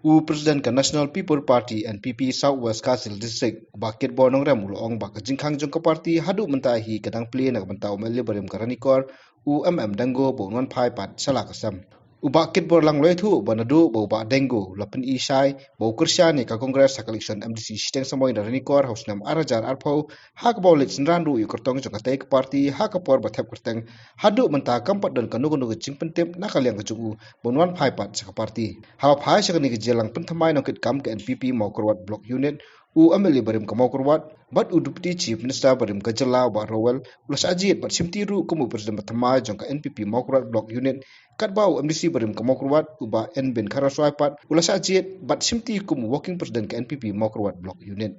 President ka National People Party NPP South West Kasil District bakit bonong rem ulo ong baka jingkang jong ka party hadu mentahi kadang pli nak mentau meli berim karanikor dango bonon pai pat salakasam. Bakit bor lang loy thu banadu bau ba dengo lapen isai bau kersyani ka kongres hak election MDC siteng samoy ranikor hausnam arajar arpau hak baulit senrandu yu kertong jong ka party hak por bathep kerteng hadu menta kampat dan kanu jing pentep nakaliang kejugu bonon pai pat sa party. Hawa pai sa kani jelang pentamai nokit kam ke NPP mau kurwat block unit MLA berim ka mau kurwat bat Deputy Chief Minister berim ka Jelau ba Rowel ulas ajit bat simtiru kumu Presiden Batamai jong ka NPP mau kurwat block unit kat bau MDC berim ka mau kurwat uba NBN Karaswai pat ulas ajit bat simti kumu Working President ka NPP mau kurwat block unit.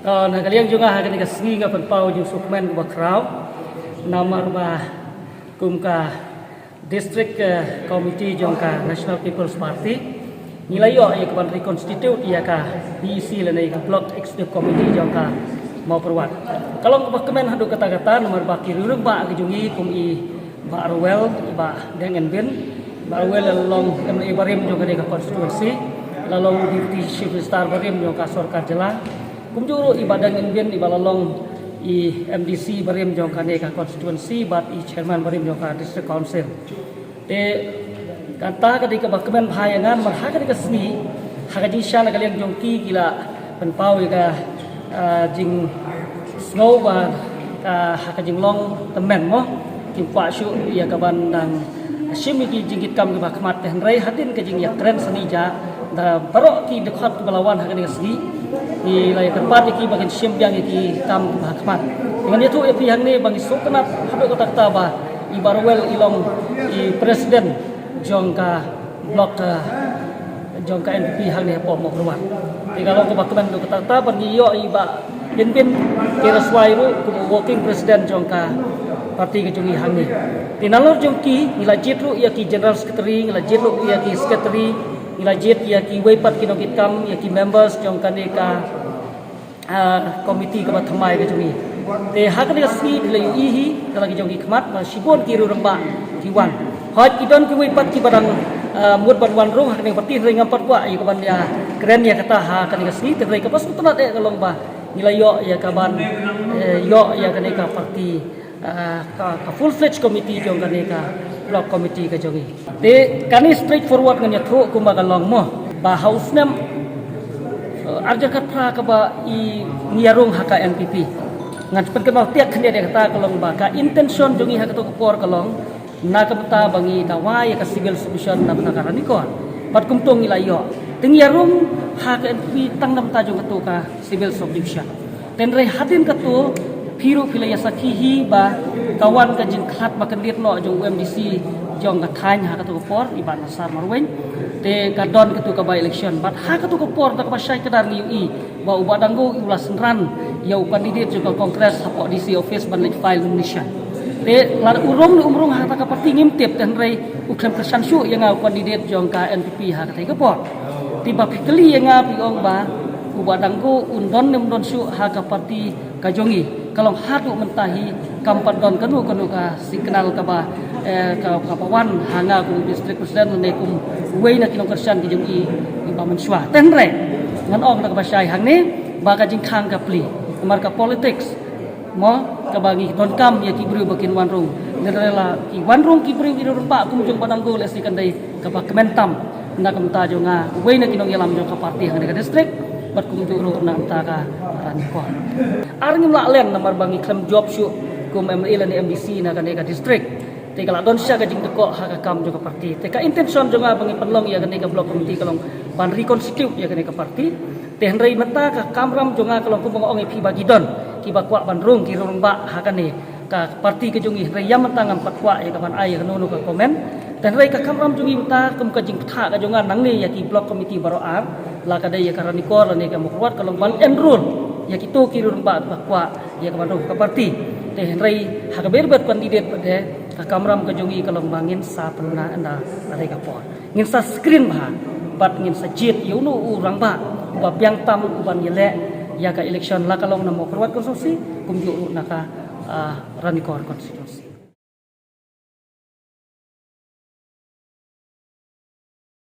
Na kaliang juga hagan ka singi nga penpau jong sukmen ka kraw nama ba kum ka District Committee jong ka National People's Party nilai yo ia kapan reconstitute ia ka BEC lenai ka Block Executive Committee jong ka mau perwat. Kalau kemen hadu kata-kata nomor baki rurung ba kejungi kum i ba Rowel ba dengan bin ba Rowel long MLA barim jong ka constituency lalu Deputy Chief Minister barim jong ka Sorkar Jelang kum juru ibadah dengan bin ibalalong i MDC barim jong ka constituency bat i chairman barim jong ka District Council. Kata ketika bahkan bahayangan mereka ketika seni hakaji syana kalian jongki gila penpau ika jing snow ba hakajing long temen mo jing pasyu ia kaban dang shimi ki jingit kam ke bakmat henrai hadin ke jing ya keren seni ja da barok ki dekat ke balawan hakani seni di lai tempat ki bagian shim yang ki kam ke bakmat dengan itu pihak ni bagi suknat habe ko takta ba ibarwel ilong i presiden jongka blok jongka NPP hang ni pom perwan. Kalau ko bakman do kata bagi yo iba pinpin Karaswai ru ko working president jongka parti ke jongi hang ni. Tinalor jongki nila jit ru ia ki general secretary nila jit ru ia ki secretary nila jit ia ki weipat ki nokit kam ia ki members jongka ni ka komiti ke bathamai ke jongi. Te hak ni si nila ihi kalau ki jongi khmat ma sibon ki ru ramba kiwan. Hot idon ki wipat ki barang mud banwan rung hak ning parti ring ampat kwa i kaban ya keren ya kata ha kan ngasni te ka pas tunat kalong ba nilai yo ya kaban yo ya kan ka parti ka full fledged committee jong kan ka block committee ka jogi te kani straight forward nganya tho kumba kalong mo ba house nam arja katra ka ba i niarung haka NPP ngan penkenal tiak khania de kata kalong ba ka intention jongi hak to por kalong nakapta bangi kawai ka civil submission na nakaranikon pat kumtong ilayo tingyarum ha ka NPP tang nam ta jong katu ka civil submission tenre hadin katu phiru philaya sakhihi ba kawan ka jing khat ba kandiat no jong MDC jong ka thain ha katu por iban sar marwen te ka don katu ka by election bat ha katu ka por ta ka syai kadar ni ui ba ubadanggo ulas ran yau kandidat jong ka kongres hapo DC office ban file nomination te lar urung hata ka parti ngimtip ten rei uklam kesansu yang au kandidat jong ka NPP ha ka thai ka por tiba pikeli yang pi ong ba ubadangku undon nemdon su ha ka parti ka jongi kalau hatu mentahi kampat don kanu ka signal ka ba ka pawan hanga ku district president ne kum wei na kinong kersan ki jongi ba mensua ten rei ngan ong na ka basai hang ne ba ka jing khang ka pli mar ka politics mo kabagi don kam ya kibru bakin wanrung nerela ki wanrung kibru ki rumpa kum jong padanggo lesi kandai ka kementam na kamta jonga wei na kinong yalam jong ka parti hang ka district bat kum juru na kamta ka ranikon arngim la len namar bangi klem job su kum MLA ni MDC na ka district te kala don sya ka jing deko ha ka kam jong ka parti te ka intention jonga bangi penlong ya ka blok committee kalong ban reconstitute ya ka parti te hendrai mata ka kamram jonga kalong kum ong pi bagi don ki bakwa bandrung ki rung ba hakane ka parti ke jungi rayam tangan patwa ya kapan ai kanu ka komen dan rai ka kamram jungi ta kum ka jing tha ka jonga nang ne ya ki block committee baro ar la ka dai ya karanikor la ne ka mukwat kalong ban enroll ya ki to ki rung ba bakwa ya ka bandrung ka parti te rai ha ka berbat kandidat pade ka kamram ka jungi kalong bangin sa penna anda rai ka por ngin sa screen ba bat ngin sa jit yu nu urang ba ba piang tam ban yele ya ka election la kalong na mo kurwat konstitusi kumju na ka ranikor konstitusi